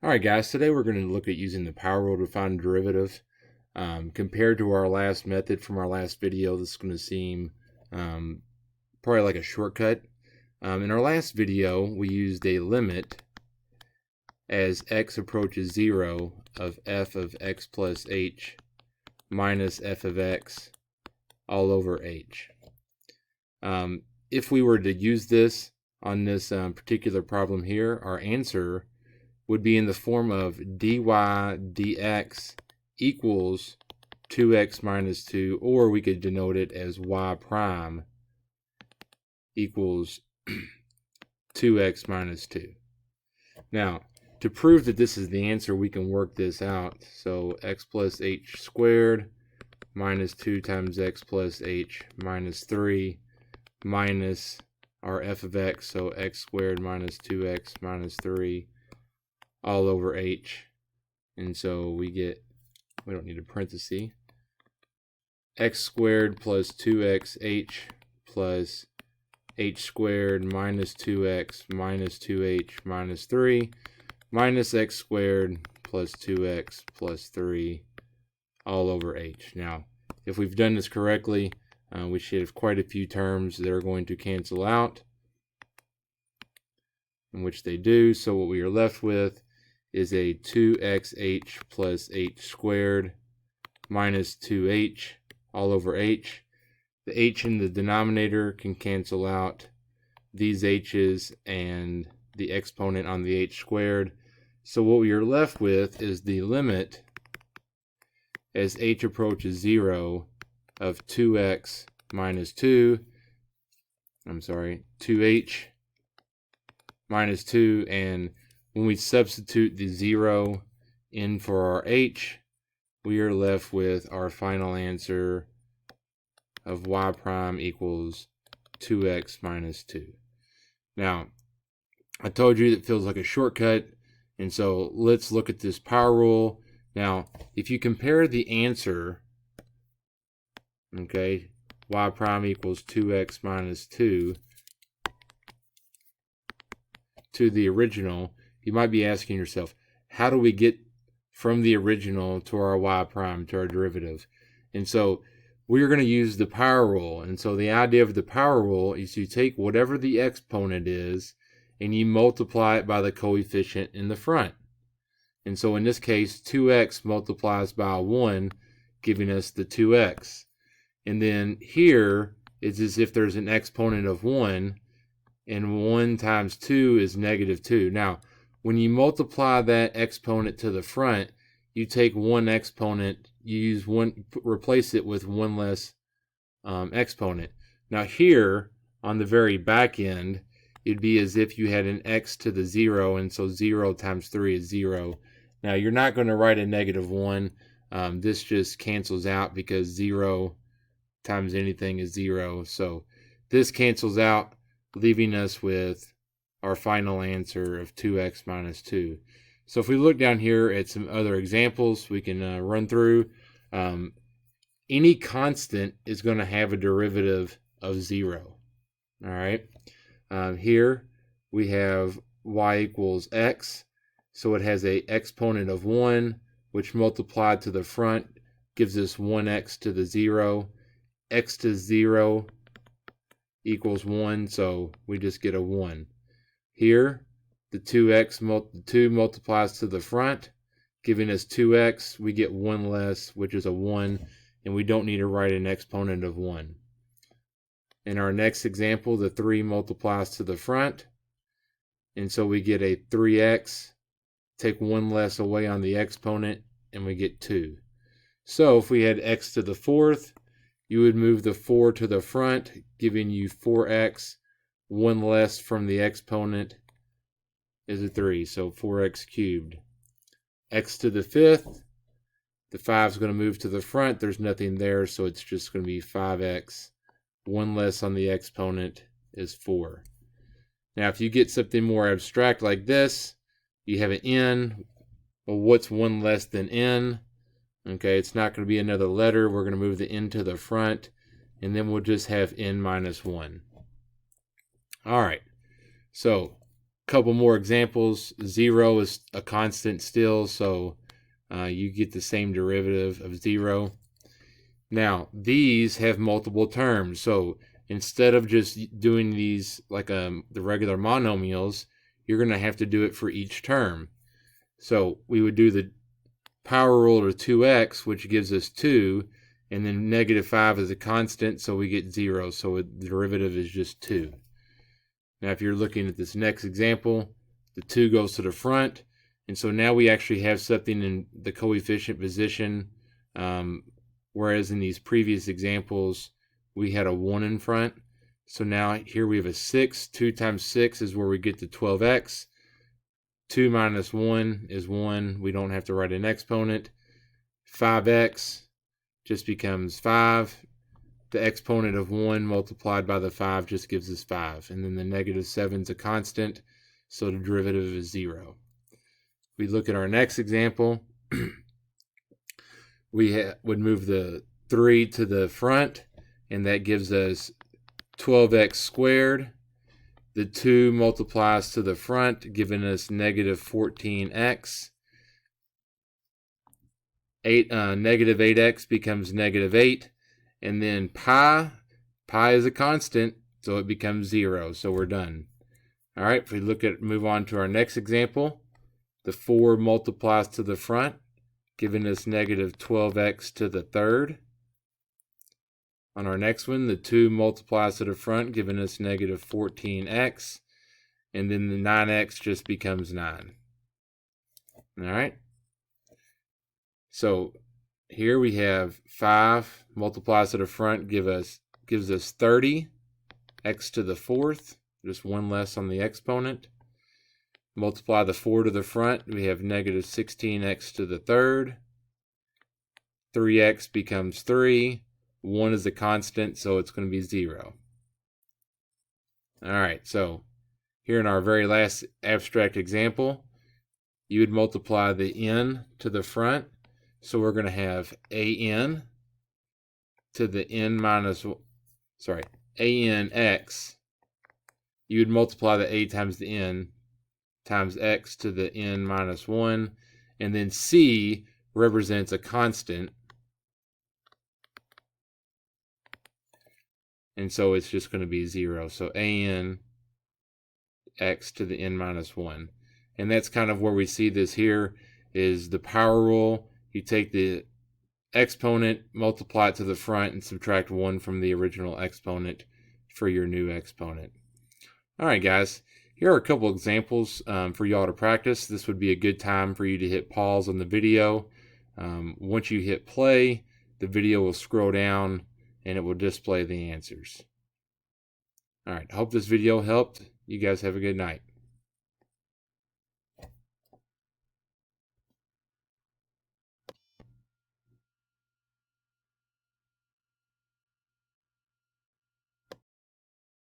Alright guys, today we're going to look at using the power rule to find a derivative. Compared to our last method from our last video, this is going to seem probably like a shortcut. In our last video, we used a limit as x approaches 0 of f of x plus h minus f of x all over h. If we were to use this on this particular problem here, our answer would be in the form of dy dx equals 2x minus 2, or we could denote it as y prime equals 2x minus 2. Now, to prove that this is the answer, we can work this out. So x plus h squared minus 2 times x plus h minus 3 minus our f of x, so x squared minus 2x minus 3 all over h. And so we don't need a parenthesis, x squared plus 2xh plus h squared minus 2x minus 2h minus 3 minus x squared plus 2x plus 3 all over h. Now, if we've done this correctly, we should have quite a few terms that are going to cancel out, in which they do. So what we are left with is a 2xh plus h squared minus 2h all over h. The h in the denominator can cancel out these h's and the exponent on the h squared. So what we are left with is the limit as h approaches 0 of 2x minus 2, 2h minus 2, and when we substitute the 0 in for our h, we are left with our final answer of y prime equals 2x minus 2. Now, I told you it feels like a shortcut, and so let's look at this power rule. Now, if you compare the answer, y prime equals 2x minus 2 to the original, you might be asking yourself, how do we get from the original to our y prime, to our derivative? And so we're going to use the power rule. And so the idea of the power rule is you take whatever the exponent is and you multiply it by the coefficient in the front. And so in this case, 2x multiplies by 1, giving us the 2x. And then here it's as if there's an exponent of 1, and 1 times 2 is negative 2. Now, when you multiply that exponent to the front, you take one exponent, replace it with one less exponent. Now here, on the very back end, it'd be as if you had an x to the 0, and so 0 times 3 is 0. Now you're not going to write a negative 1. This just cancels out because 0 times anything is 0. So this cancels out, leaving us with our final answer of 2x minus 2. So if we look down here at some other examples we can run through, any constant is going to have a derivative of 0. All right. Here we have y equals x. So it has a exponent of 1, which multiplied to the front gives us 1x to the 0. X to 0 equals 1, so we just get a 1. Here, the 2 multiplies to the front, giving us 2x. We get 1 less, which is a 1, and we don't need to write an exponent of 1. In our next example, the 3 multiplies to the front, and so we get a 3x. Take 1 less away on the exponent, and we get 2. So if we had x to the 4th, you would move the 4 to the front, giving you 4x. 1 less from the exponent is a 3, so 4x cubed. X to the 5th, the 5 is going to move to the front. There's nothing there, so it's just going to be 5x. 1 less on the exponent is 4. Now, if you get something more abstract like this, you have an n. Well, what's 1 less than n? Okay, it's not going to be another letter. We're going to move the n to the front, and then we'll just have n minus 1. All right, so couple more examples. 0 is a constant still, so you get the same derivative of 0. Now, these have multiple terms, so instead of just doing these like the regular monomials, you're going to have to do it for each term. So we would do the power rule to 2x, which gives us 2, and then -5 is a constant, so we get 0, so the derivative is just 2. Now, if you're looking at this next example, the 2 goes to the front, and so now we actually have something in the coefficient position, whereas in these previous examples, we had a 1 in front. So now here we have a 6. 2 times 6 is where we get to 12x. 2 minus 1 is 1. We don't have to write an exponent. 5x just becomes 5. The exponent of 1 multiplied by the 5 just gives us 5. And then the -7 is a constant, so the derivative is 0. We look at our next example. We would move the 3 to the front, and that gives us 12x squared. The 2 multiplies to the front, giving us -14x. -8x becomes -8. And then pi is a constant, so it becomes 0. So we're done. All right, if we move on to our next example, the 4 multiplies to the front, giving us -12x to the third. On our next one, the 2 multiplies to the front, giving us -14x. And then the 9x just becomes 9. All right. So here we have 5 multiplies to the front, gives us 30, x to the fourth, just 1 less on the exponent. Multiply the 4 to the front, we have -16x to the third. 3x becomes 3. 1 is a constant, so it's going to be 0. All right, so here in our very last abstract example, you would multiply the n to the front. So we're going to have an to the anx. You would multiply the a times the n times x to the n minus 1. And then c represents a constant. And so it's just going to be 0. So an x to the n minus 1. And that's kind of where we see this here is the power rule. You take the exponent, multiply it to the front, and subtract 1 from the original exponent for your new exponent. All right, guys. Here are a couple examples for y'all to practice. This would be a good time for you to hit pause on the video. Once you hit play, the video will scroll down and it will display the answers. All right, I hope this video helped. You guys have a good night.